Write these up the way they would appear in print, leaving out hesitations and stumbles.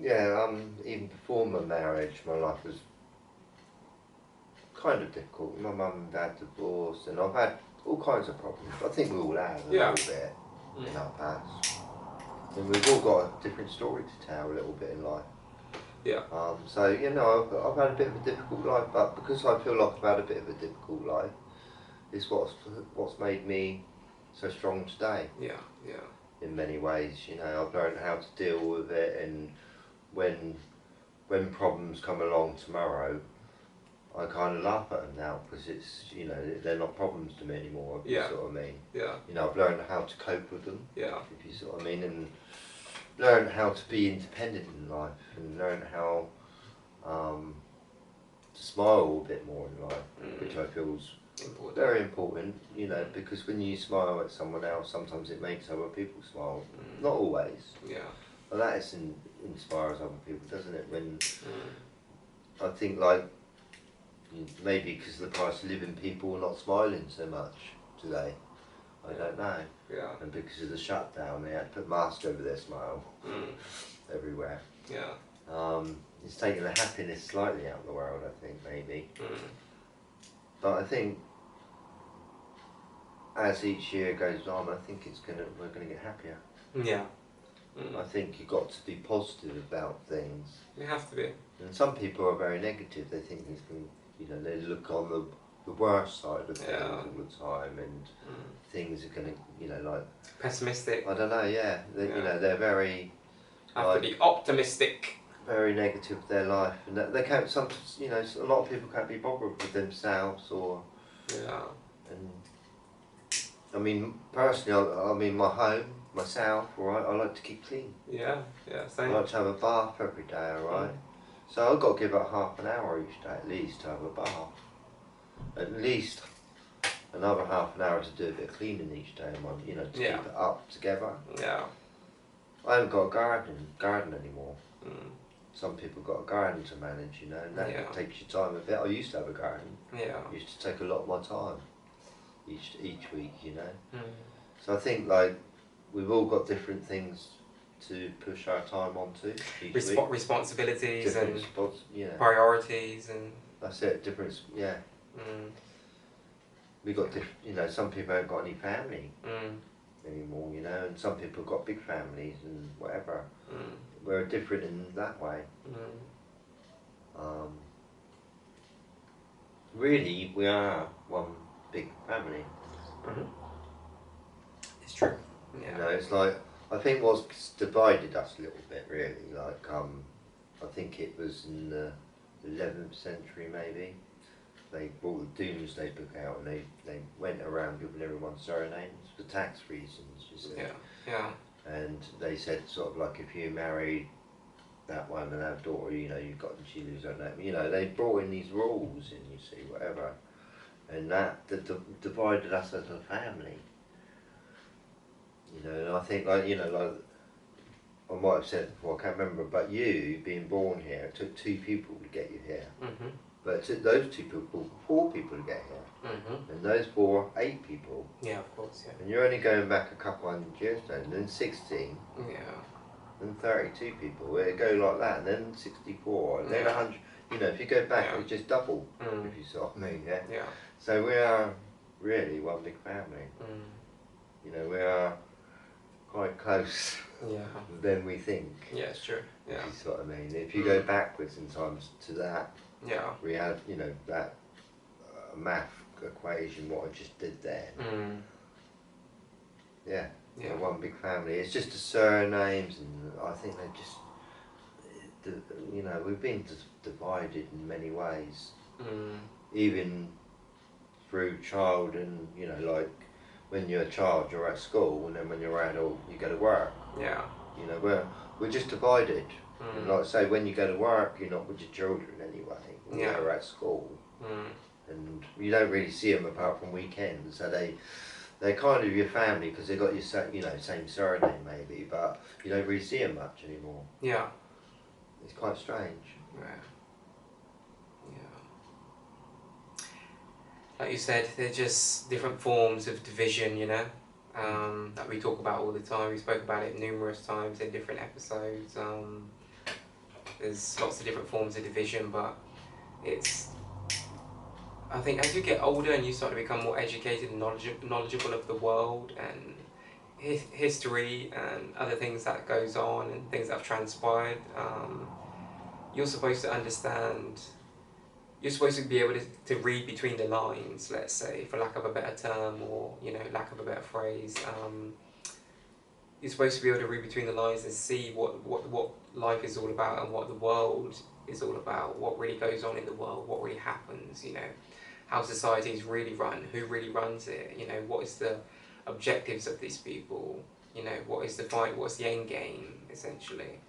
Yeah, even before my marriage, my life was kind of difficult. My mum and dad divorced, and I've had all kinds of problems. I think we all have a little bit in our past. And we've all got a different story to tell a little bit in life. Yeah. So, you know, I've had a bit of a difficult life, but because I feel like I've had a bit of a difficult life, it's what's made me so strong today. Yeah, yeah. In many ways, you know, I've learned how to deal with it, and when problems come along tomorrow, I kind of laugh at them now because it's, you know, they're not problems to me anymore. If you sort of mean. Yeah. You know, I've learned how to cope with them. Yeah. If you sort of mean, and learn how to be independent in life, and learn how to smile a bit more in life, which I feel is very important. You know, because when you smile at someone else, sometimes it makes other people smile. Not always. Yeah. But that inspires other people, doesn't it? When I think, like, maybe because of the price of living, people are not smiling so much today. I don't know. Yeah. And because of the shutdown, they had to put masks over their smile everywhere. Yeah. It's taken the happiness slightly out of the world, I think, maybe. But I think as each year goes on, I think we're gonna get happier. Yeah. I think you've got to be positive about things. You have to be. And some people are very negative. They think things can, you know, they look on the worst side of things all the time, and things are going to, you know, like... Pessimistic. I don't know, yeah. You know, they're very... Have to be optimistic. Very negative with their life. And they can't, you know, a lot of people can't be bothered with themselves or... Yeah. And, I mean, personally, I mean, my home, myself, alright, I like to keep clean. Yeah, yeah, same. I like to have a bath every day, alright? So I've got to give it half an hour each day at least to have a bath. At least another half an hour to do a bit of cleaning each day, you know, to keep it up together. Yeah. I haven't got a garden anymore. Some people got a garden to manage, you know, and that takes your time a bit. I used to have a garden. Yeah. It used to take a lot of my time each week, you know. So I think, like, we've all got different things to push our time onto each week. Responsibilities different and priorities and... That's it, different, yeah. We got different, you know, some people haven't got any family anymore, you know, and some people have got big families and whatever. We're different in that way. Really, we are one big family. It's true. Yeah. You know, it's like, I think what's divided us a little bit, really, like, I think it was in the 11th century, maybe. They brought the Doomsday Book out, and they went around giving everyone surnames for tax reasons, you see. Yeah. And they said, sort of like, if you married that one and have a daughter, you know, she loses her name. You know, they brought in these rules, and you see, whatever. And that divided us as a family. You know, and I think, like, you know, like, I might have said before, I can't remember, but you, being born here, it took 2 people to get you here. But it took those 2 people, 4 people to get here. And those 4, 8 people. Yeah, of course, yeah. And you're only going back a couple hundred years now, and then 16. Yeah. And 32 people. It'd go like that, and then 64, and then 100. You know, if you go back, it's just double, if you sort of mean, yeah? So we are really one big family. You know, we are quite close than we think. Yeah, it's true. Yeah. If you sort of mean. If you go backwards in times to that, we had, you know, that math equation, what I just did there. Yeah, one big family. It's just the surnames, and I think they just, you know, we've been divided in many ways. Even through child, and, you know, like, when you're a child, you're at school, and then when you're adult, you go to work. Yeah. You know, we're just divided. And like I say, when you go to work, you're not with your children anyway. You're at school. And you don't really see them apart from weekends. So they're kind of your family because they got your, you know, same surname maybe, but you don't really see them much anymore. Yeah. It's quite strange. Yeah. Like you said, they're just different forms of division, you know, that we talk about all the time. We spoke about it numerous times in different episodes. There's lots of different forms of division, but I think as you get older and you start to become more educated and knowledgeable of the world and history and other things that goes on and things that have transpired, you're supposed to understand, you're supposed to be able to read between the lines, let's say, for lack of a better term, or, you know, lack of a better phrase. You're supposed to be able to read between the lines and see what life is all about and what the world is all about, what really goes on in the world, what really happens, you know, how societies really run, who really runs it, you know, what is the objectives of these people, you know, what is the fight, what's the end game, essentially.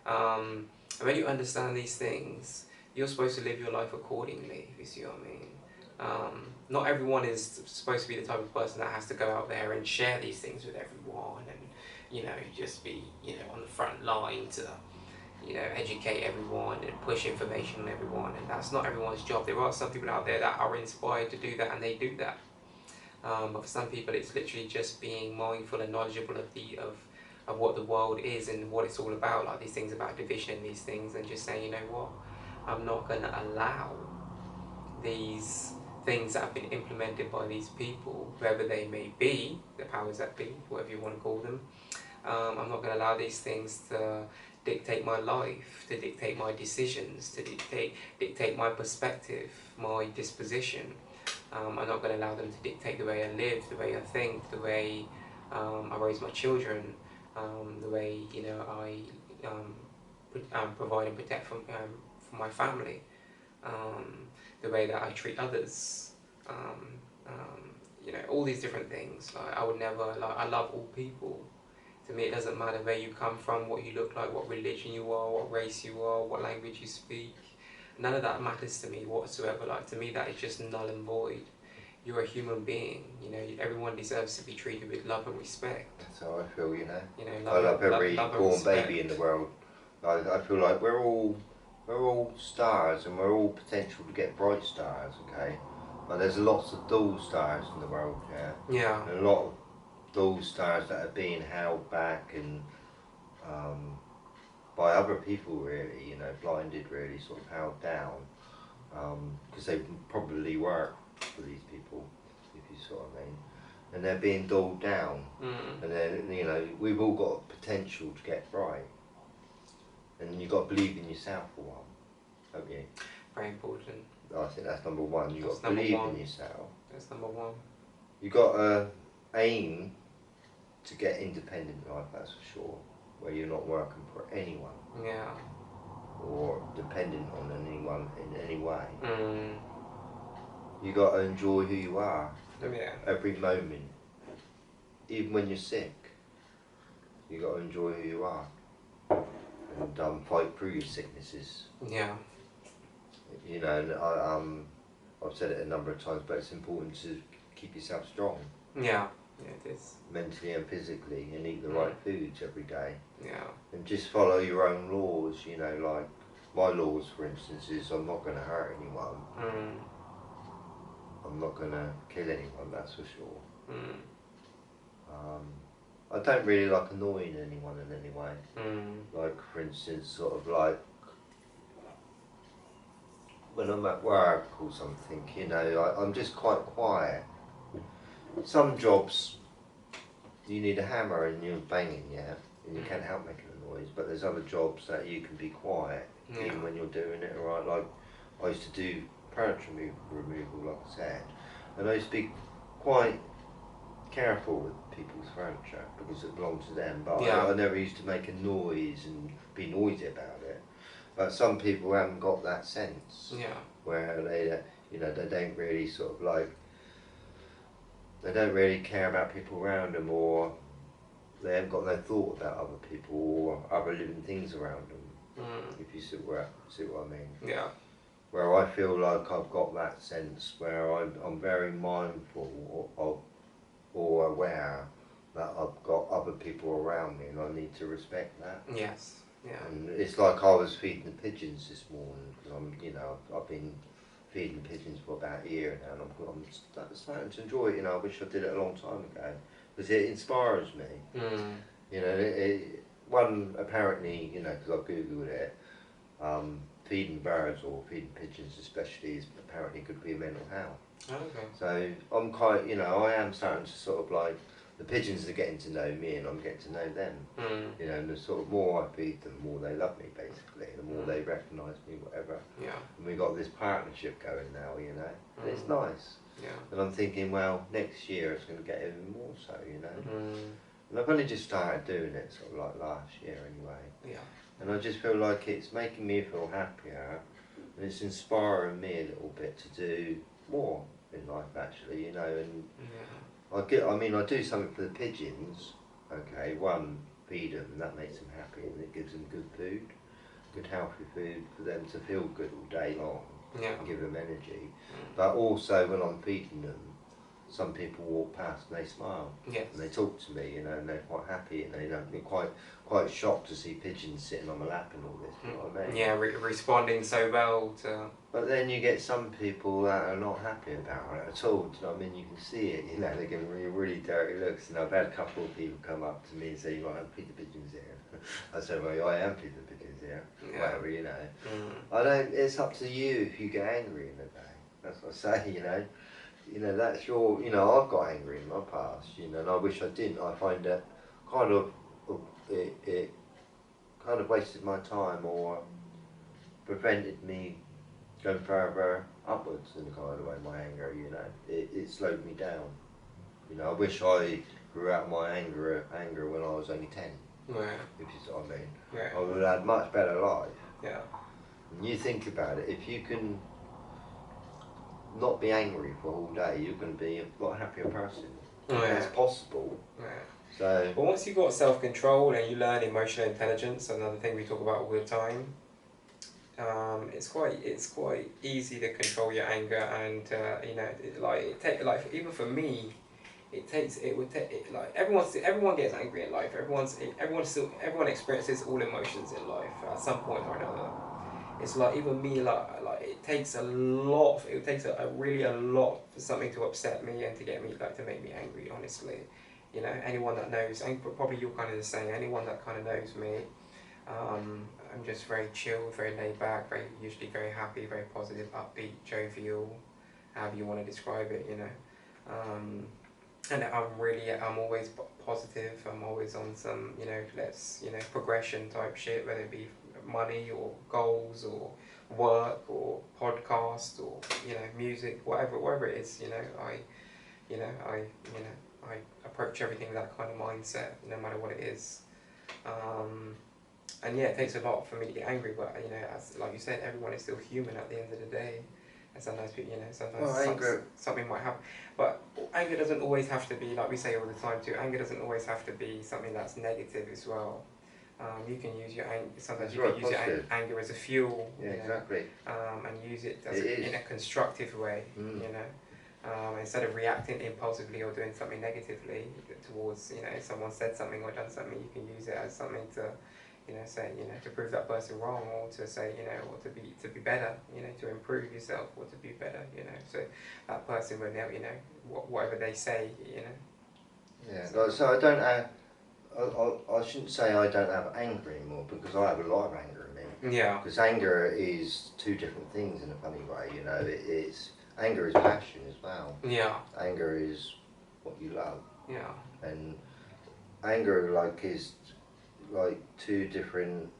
And when you understand these things, you're supposed to live your life accordingly, if you see what I mean. Not everyone is supposed to be the type of person that has to go out there and share these things with everyone and, you know, just be, you know, on the front line to, you know, educate everyone and push information on everyone, and that's not everyone's job. There are some people out there that are inspired to do that, and they do that. But for some people, it's literally just being mindful and knowledgeable of what the world is and what it's all about, like these things about division and these things, and just saying, you know what, I'm not going to allow these things that have been implemented by these people, whoever they may be, the powers that be, whatever you want to call them. I'm not going to allow these things to dictate my life, to dictate my decisions, to dictate my perspective, my disposition. I'm not going to allow them to dictate the way I live, the way I think, the way I raise my children, the way, you know, I provide and protect for my family, the way that I treat others, you know, all these different things. Like, I would never, like, I love all people. To me, it doesn't matter where you come from, what you look like, what religion you are, what race you are, what language you speak. None of that matters to me whatsoever. Like, to me, that is just null and void. You're a human being, you know, everyone deserves to be treated with love and respect. That's how I feel, you know. You know, I love every love born baby in the world. I feel like we're all stars, and we're all potential to get bright stars, okay? But there's lots of dull stars in the world, yeah? Yeah. And a lot of dull stars that are being held back and by other people, really, you know, blinded, really, sort of held down, because they probably work for these people, if you sort of mean, and they're being dulled down. And then, you know, we've all got potential to get bright, and you've got to believe in yourself for one, haven't you? Very important. I think that's number one. You've got to believe in yourself. That's number one. You've got to aim to get independent in life, that's for sure, where you're not working for anyone. Yeah. Or dependent on anyone in any way. You got to enjoy who you are. Yeah. Every moment, even when you're sick, you got to enjoy who you are and fight through your sicknesses. Yeah. You know, and I've said it a number of times, but it's important to keep yourself strong. Yeah. Yeah, it is. Mentally and physically, and eat the right foods every day. Yeah. And just follow your own laws, you know, like my laws, for instance, is I'm not going to hurt anyone. I'm not going to kill anyone, that's for sure. I don't really like annoying anyone in any way. Like, for instance, sort of like when I'm at work or something, you know, I'm just quite quiet. Some jobs you need a hammer and you're banging, yeah, and you can't help making a noise, but there's other jobs that you can be quiet even when you're doing it, right? Like, I used to do furniture removal, like I said, and I used to be quite careful with people's furniture because it belonged to them, but I never used to make a noise and be noisy about it. But some people haven't got that sense, where they, you know, they don't really sort of like, they don't really care about people around them, or they haven't got no thought about other people or other living things around them. If you see what I mean. Yeah. Where I feel like I've got that sense where I'm very mindful of or aware that I've got other people around me, and I need to respect that. Yes. Yeah. And it's like I was feeding the pigeons this morning, because you know, I've been feeding pigeons for about a year now, and I'm starting to enjoy it. You know, I wish I did it a long time ago, because it inspires me. You know, one apparently, you know, because I've googled it, feeding birds or feeding pigeons especially is apparently good for your mental health. Okay. So I'm quite, you know, I am starting to sort of like, the pigeons are getting to know me and I'm getting to know them. You know, and the sort of more I feed them, the more they love me basically, the more they recognise me, whatever. Yeah. And we've got this partnership going now, you know, and it's nice. Yeah. And I'm thinking, well, next year it's going to get even more so, you know. And I've only just started doing it sort of like last year anyway. Yeah. And I just feel like it's making me feel happier and it's inspiring me a little bit to do more in life actually, you know. And I do something for the pigeons, okay, one, feed them and that makes them happy and it gives them good food, good healthy food for them to feel good all day long and give them energy. But also when I'm feeding them, some people walk past and they smile and they talk to me, you know, and they're quite happy and they're quite shocked to see pigeons sitting on my lap and all this, you know what I mean? Yeah, responding so well to... But then you get some people that are not happy about it at all, do you know what I mean? You can see it, you know, they're giving me really dirty looks. And I've had a couple of people come up to me and say, you might have feed the pigeons here. I said, well, I am feeding the pigeons here, whatever, you know. It's up to you if you get angry in the day. That's what I say, you know. You know, that's your, you know, I've got angry in my past, you know, and I wish I didn't. I find that it kind of wasted my time or prevented me going further upwards in a kind of way, my anger, you know. It slowed me down. You know, I wish I grew out my anger when I was only 10, if you see what I mean. I would have had a much better life. Yeah. And you think about it, if you can not be angry for a whole day, you're going to be a lot happier person. It's possible. So, but once you've got self-control and you learn emotional intelligence, another thing we talk about all the time, it's quite easy to control your anger, and you know, even for me, everyone gets angry in life. Everyone experiences all emotions in life at some point or another. It's like even me, it takes a lot for something to upset me and to get me, to make me angry, honestly. You know, anyone that knows, and probably you're kind of the same, anyone that kind of knows me, I'm just very chill, very laid back, usually very happy, very positive, upbeat, jovial, however you want to describe it, you know. And I'm always positive, I'm always on some, you know, progression type shit, whether it be money or goals or work or podcast or, you know, music, whatever it is, you know, I approach everything with that kind of mindset, no matter what it is. And yeah, it takes a lot for me to get angry, but you know, like you said, everyone is still human at the end of the day. And sometimes people, you know, something might happen. But anger doesn't always have to be, like we say all the time too, anger doesn't always have to be something that's negative as well. You can use your anger, sometimes you can use your anger as a fuel. Yeah, exactly. And use it in a constructive way, you know. Instead of reacting impulsively or doing something negatively towards, you know, if someone said something or done something, you can use it as something to, you know, say, you know, to prove that person wrong, or to say, you know, or to be better, you know, to improve yourself, or to be better, you know. So that person will know, you know, whatever they say, you know. Yeah. So I don't have. I shouldn't say I don't have anger anymore, because I have a lot of anger in me. Yeah. Because anger is two different things in a funny way, you know. Anger is passion as well. Yeah. Anger is what you love. Yeah. And anger is like two different,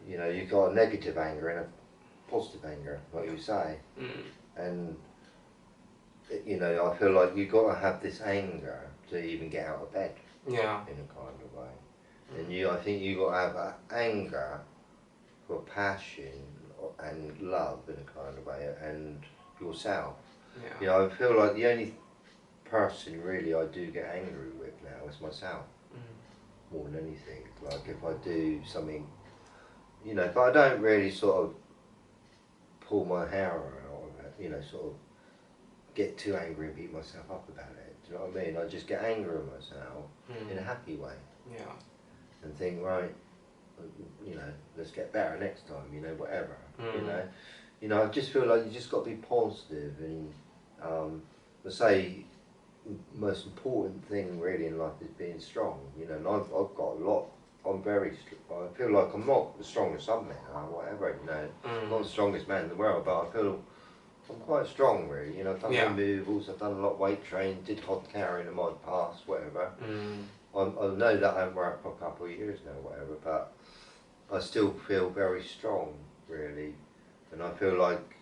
you know, you've got a negative anger and a positive anger, like you say. And, you know, I feel like you've got to have this anger to even get out of bed. Yeah. In a kind of way. And I think you've got to have anger for passion and love in a kind of way, and yourself. Yeah. You know, I feel like the only person really I do get angry with now is myself. More than anything. Like if I do something, you know, but I don't really sort of pull my hair out, or, you know, sort of get too angry and beat myself up about it. Do you know what I mean? I just get angry at myself in a happy way. Yeah. And think, right, you know, let's get better next time, you know, whatever. You know, I just feel like you just got to be positive, and I say the most important thing really in life is being strong, you know, and I've got a lot I'm I feel like I'm not the strongest some men are, whatever, you know. Not the strongest man in the world, but I feel I'm quite strong, really. You know, I've done removals, I've done a lot of weight training, did hod carrying in my past, whatever. I know that I haven't worked for a couple of years now, whatever, but I still feel very strong, really. And I feel like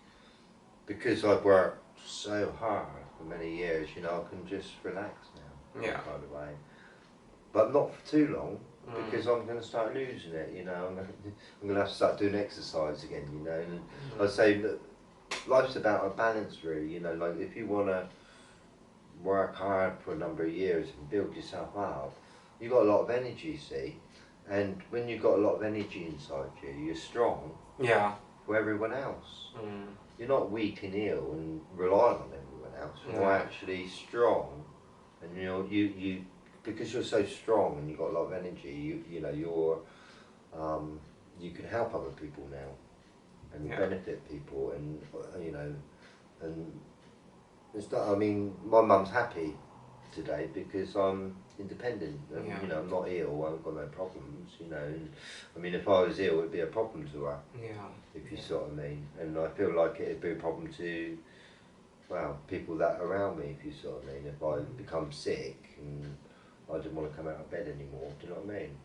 because I've worked so hard for many years, you know, I can just relax now, kind of way. But not for too long, because I'm going to start losing it, you know. I'm going to have to start doing exercise again, you know. And I say that life's about a balance, really, you know. Like if you want to work hard for a number of years and build yourself up, you've got a lot of energy, see. And when you've got a lot of energy inside you, you're strong for everyone else. You're not weak and ill and relying on everyone else. You're actually strong, and you because you're so strong and you've got a lot of energy. You know you can help other people now, and benefit people, and you know, and it's not. I mean, my mum's happy today because I'm independent, and you know, I'm not ill. I've got no problems. You know, and I mean, if I was ill, it'd be a problem to her. If you see what I mean, and I feel like it'd be a problem to, well, people that are around me. If you see what I mean, if I become sick and I didn't want to come out of bed anymore. Do you know what I mean?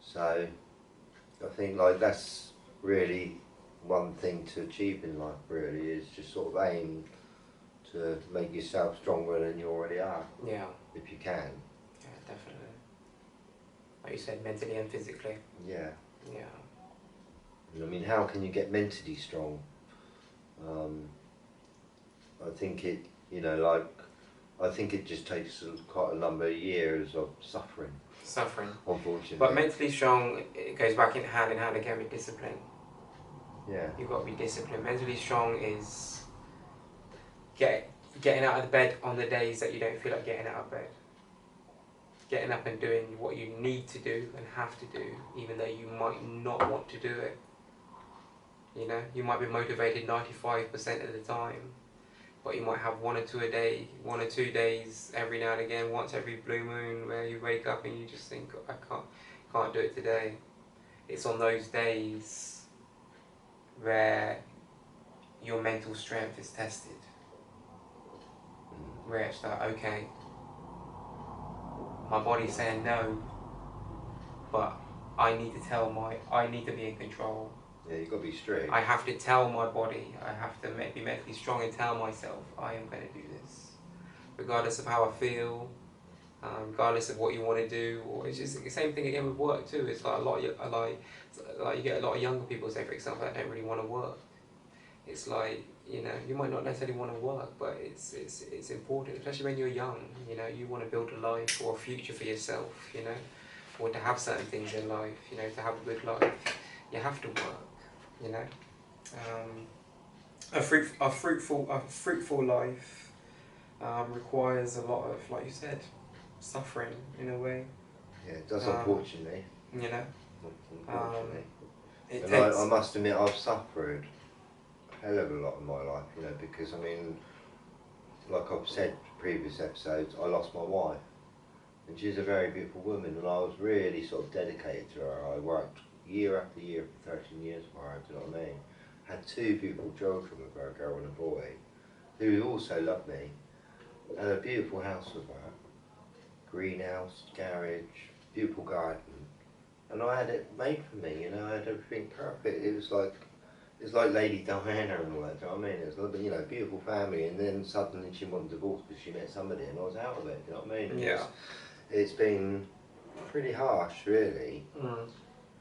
So I think like that's really one thing to achieve in life. Really, is just sort of aim to make yourself stronger than you already are. If you can. Definitely. Like you said, mentally and physically. I mean, how can you get mentally strong? I think it, you know, like, I think it just takes quite a number of years of suffering. Unfortunately. But mentally strong, it goes back in hand again with discipline. You've got to be disciplined. Mentally strong is getting out of the bed on the days that you don't feel like getting out of bed. Getting up and doing what you need to do and have to do, even though you might not want to do it. You know, you might be motivated 95% of the time, but you might have one or two days every now and again, once every blue moon, where you wake up and you just think, I can't do it today. It's on those days where your mental strength is tested. Where it's like, okay, my body's saying no, but I need to be in control. Yeah, you've got to be strict. I have to tell my body, I have to be mentally strong and tell myself, I am going to do this. Regardless of how I feel, regardless of what you want to do, or it's just the same thing again with work too. It's like you get a lot of younger people, say for example, that don't really want to work. It's like, you know, you might not necessarily want to work, but it's important, especially when you're young. You know, you want to build a life or a future for yourself, you know, or to have certain things in life, you know, to have a good life, you have to work, you know. A fruitful life requires a lot of, like you said, suffering in a way. Yeah, it does, unfortunately. You know. Unfortunately. I must admit, I've suffered a hell of a lot in my life, you know, because I mean, like I've said in previous episodes, I lost my wife, and she's a very beautiful woman, and I was really sort of dedicated to her. I worked year after year for 13 years for her, do you know what I mean? Had two beautiful children with her, a girl and a boy, who also loved me. Had a beautiful house with her, greenhouse, garage, beautiful garden, and I had it made for me, you know, I had everything perfect. It was like Lady Diana and all that, do you know what I mean? It was like, you know, beautiful family, and then suddenly she wanted a divorce because she met somebody and I was out of it, do you know what I mean? Yeah. It's been pretty harsh, really.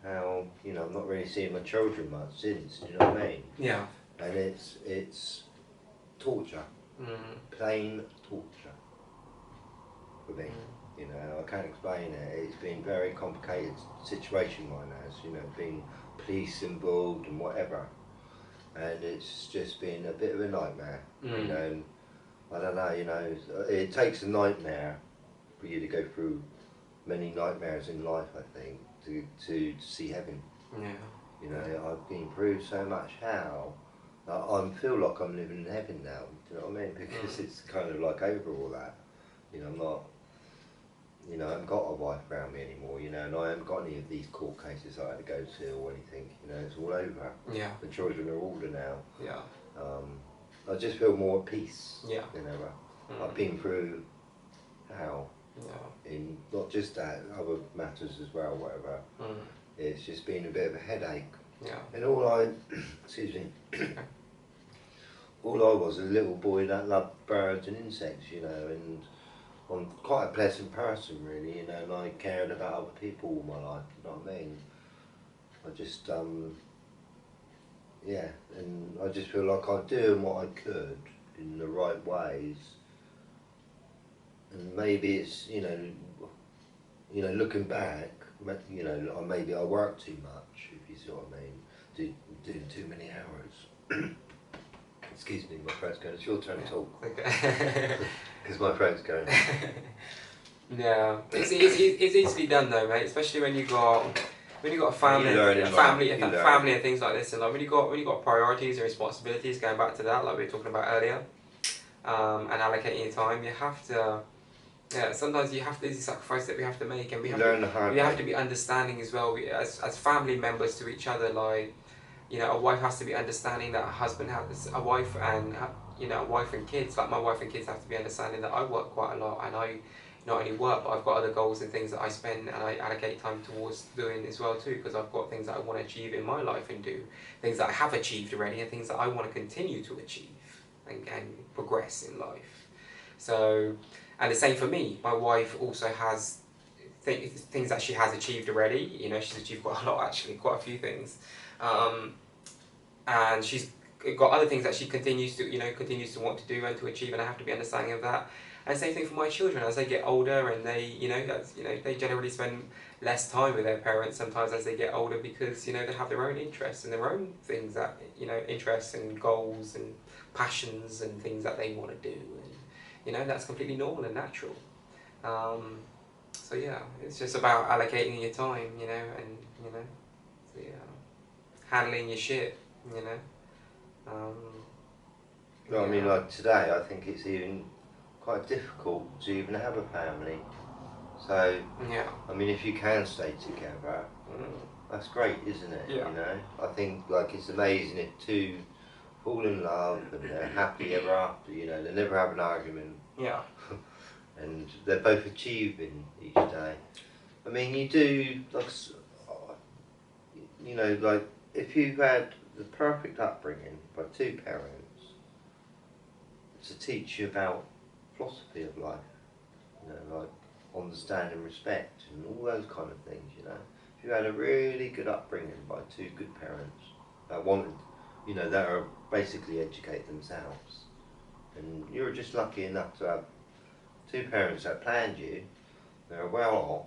How, you know, I'm not really seeing my children much since, do you know what I mean? Yeah. And it's torture. Plain torture for me. You know, I can't explain it. It's been a very complicated situation right now. You know, being police involved and whatever, and it's just been a bit of a nightmare. You know, and I don't know. You know, it takes a nightmare for you to go through many nightmares in life, I think, to see heaven. Yeah. You know, I've been through so much hell. I feel like I'm living in heaven now. Do you know what I mean? Because it's kind of like over all that. You know, I'm not. you know, I haven't got a wife around me anymore, you know, and I haven't got any of these court cases I had to go to or anything, you know, it's all over. Yeah. The children are older now. Yeah. I just feel more at peace Yeah. than ever. I've been through hell. Yeah. In not just that, other matters as well, whatever. It's just been a bit of a headache. Yeah. And all I, excuse me, all I was a little boy that loved birds and insects, you know, and I'm quite a pleasant person, really, you know, and I cared about other people all my life, you know what I mean? I just, yeah, and I just feel like I'm doing what I could in the right ways. And maybe it's, you know, looking back, you know, maybe I work too much, if you see what I mean, doing too many hours. Excuse me, my throat's going. It's your turn to talk. Okay. Because my throat's going. Yeah, it's easily done though, mate. Especially when you got a family, family and things like this, and like when you got priorities and responsibilities. Going back to that, like we were talking about earlier, and allocating your time, you have to. Yeah, sometimes you have to. There's a sacrifice that we have to make, and we have to be understanding as well. As family members to each other, like. You know, a wife has to be understanding that a husband has a wife and, you know, a wife and kids. Like my wife and kids have to be understanding that I work quite a lot, and I not only work, but I've got other goals and things that I spend and I allocate time towards doing as well too, because I've got things that I want to achieve in my life and do, things that I have achieved already and things that I want to continue to achieve and progress in life. So, and the same for me. My wife also has things that she has achieved already. You know, she's achieved quite a lot actually, quite a few things. And she's got other things that she continues to want to do and to achieve, and I have to be understanding of that. And same thing for my children as they get older, and they, they generally spend less time with their parents sometimes as they get older, because they have their own interests and their own things that interests and goals and passions and things that they want to do, and that's completely normal and natural. So yeah, it's just about allocating your time, so yeah. Handling your shit, Well, I mean, like today, I think it's even quite difficult to even have a family. So, yeah. I mean, if you can stay together, that's great, isn't it? Yeah. I think like it's amazing if two fall in love and they're happy ever after. They never have an argument. Yeah. And they're both achieving each day. I mean, you do like if you've had the perfect upbringing by two parents to teach you about philosophy of life, like understanding respect and all those kind of things, if you had a really good upbringing by two good parents that wanted, that are basically educate themselves, and you're just lucky enough to have two parents that planned you, they're well off,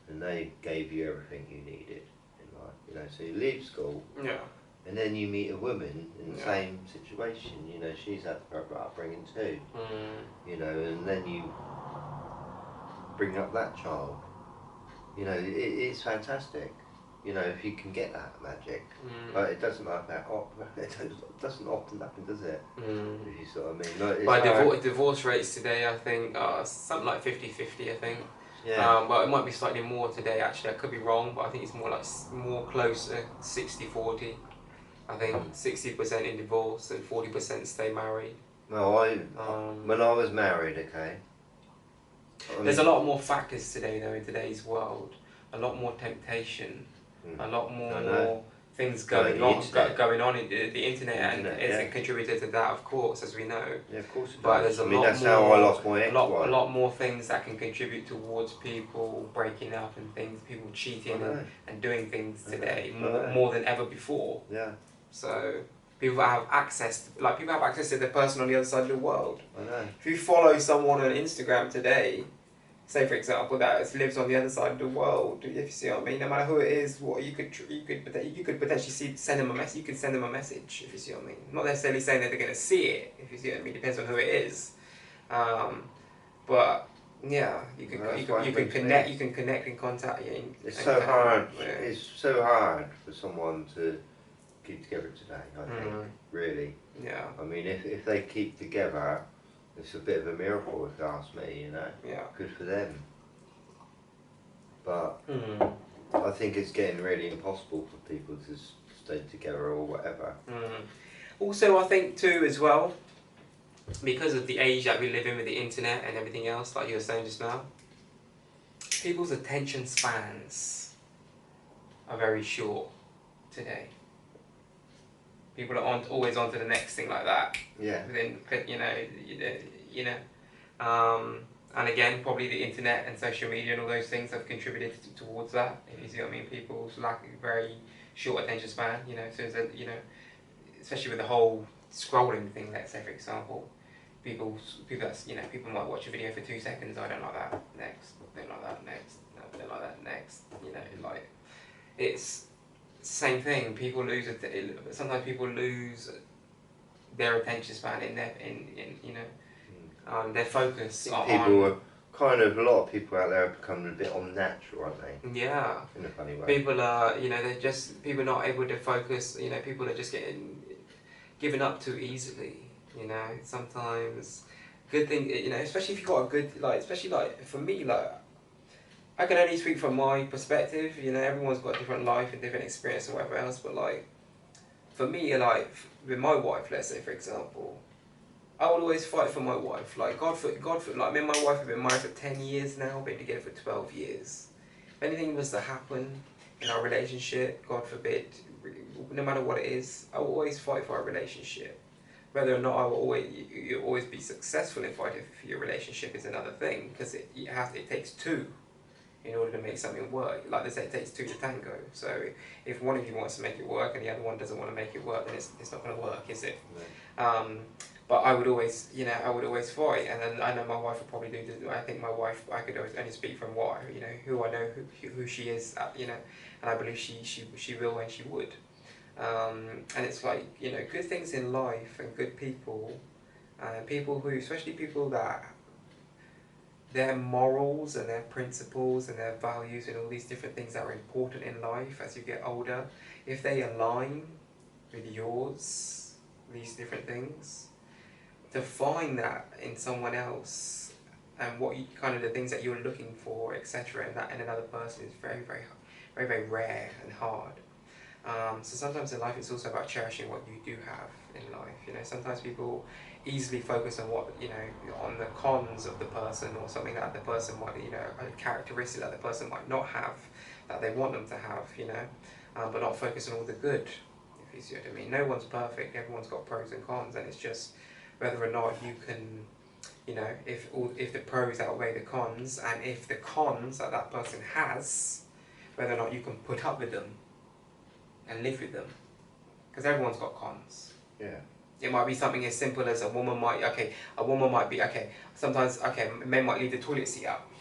and they gave you everything you needed in life, so you leave school, yeah, and then you meet a woman in the same situation, she's had the proper upbringing too, and then you bring up that child, it's fantastic, if you can get that magic, but it doesn't like that, it doesn't often happen, does it? If you see what I mean. But divorce rates today, I think, are something like 50-50, I think. Yeah. But it might be slightly more today, actually. I could be wrong, but I think it's more closer 60-40. I think 60% in divorce and 40% stay married. No, when I was married, okay. There's a lot more factors today, though, in today's world. A lot more temptation. A lot more things going on in the internet, and it's a contributor to that, of course, as we know. Yeah, of course it does. But there's that's how I lost my ex-wife. A lot more things that can contribute towards people breaking up and things, people cheating and doing things today more than ever before. Yeah. So people have access to the person on the other side of the world. I know. If you follow someone on Instagram today, say for example that lives on the other side of the world, if you see what I mean, no matter who it is, you could potentially send them a message. You could send them a message, if you see what I mean. Not necessarily saying that they're going to see it, if you see what I mean. Depends on who it is. But yeah, you can connect. You can connect and contact. It's so hard. Yeah. It's so hard for someone to keep together today. I think really. Yeah. I mean, if they keep together, it's a bit of a miracle, if you ask me. Yeah. Good for them. but I think it's getting really impossible for people to stay together or whatever. Also, I think too as well, because of the age that we live in with the internet and everything else, like you were saying just now, people's attention spans are very short today. People are always on to the next thing like that. Yeah. Then and again, probably the internet and social media and all those things have contributed towards that. If you see what I mean, people's very short attention span. So it's especially with the whole scrolling thing. Let's say, for example, people might watch a video for 2 seconds. I don't like that. Next, don't like that. Next, no, don't like that. Next, like it's same thing. People sometimes people lose their attention span in their focus. People are kind of, a lot of people out there are becoming a bit unnatural, aren't they? Yeah. In a funny way. People are, people are not able to focus. People are just getting given up too easily. Sometimes good thing. Especially if you've got a good, especially for me, I can only speak from my perspective. Everyone's got a different life and different experience and whatever else. But for me, with my wife, let's say for example, I would always fight for my wife. God for me and my wife have been married for 10 years now, been together for 12 years. If anything was to happen in our relationship, God forbid, no matter what it is, I will always fight for our relationship. Whether or not you'll always be successful in fighting for your relationship is another thing, because it takes two in order to make something work. Like they say, it takes two to tango. So if one of you wants to make it work and the other one doesn't want to make it work, then it's not going to work, is it? No. But I would always, fight, and then I know my wife would probably do this. I think my wife, I could always only speak from what, who I know, who she is, and I believe she will and she would. And it's good things in life and good people, and people who, especially people that their morals and their principles and their values and all these different things that are important in life as you get older, if they align with yours, these different things, to find that in someone else and what the things that you're looking for, etc., and that in another person is very, very, very, very rare and hard. So sometimes in life it's also about cherishing what you do have in life. Sometimes people easily focus on on the cons of the person, or something that the person might, a characteristic that the person might not have that they want them to have, but not focus on all the good, if you see what I mean. No one's perfect. Everyone's got pros and cons, and it's just whether or not you can, if the pros outweigh the cons, and if the cons that person has, whether or not you can put up with them and live with them. Because everyone's got cons. Yeah. It might be something as simple as a woman might be, sometimes, men might leave the toilet seat up.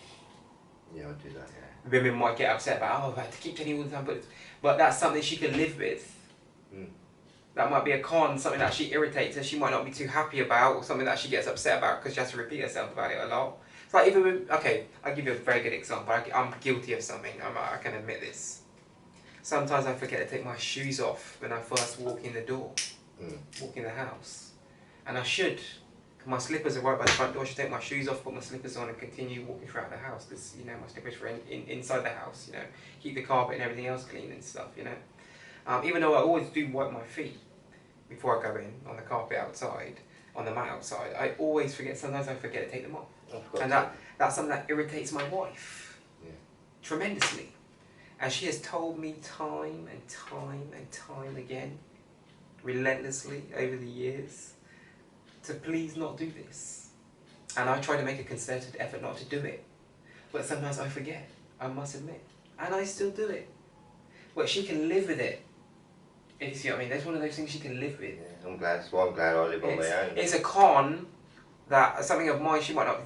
Yeah, I do that, yeah. Women might get upset about, I have to keep telling you all the time, but that's something she can live with. That might be a con, something that she irritates her, she might not be too happy about, or something that she gets upset about because she has to repeat herself about it a lot. It's like even with, I'll give you a very good example. I'm guilty of something, I can admit this. Sometimes I forget to take my shoes off when I first walk in the door, walk in the house. And I should. My slippers are right by the front door, I should take my shoes off, put my slippers on and continue walking throughout the house, because my slippers are inside the house, keep the carpet and everything else clean and stuff, even though I always do wipe my feet before I go in on the carpet outside, on the mat outside, I always forget. Sometimes I forget to take them off, and that's something that irritates my wife tremendously, and she has told me time and time and time again, relentlessly over the years, to please not do this, and I try to make a concerted effort not to do it, but sometimes I forget, I must admit, and I still do it, but she can live with it. You see what I mean? That's one of those things she can live with. Yeah, I'm glad I live on my own. It's a con that something of mine she might not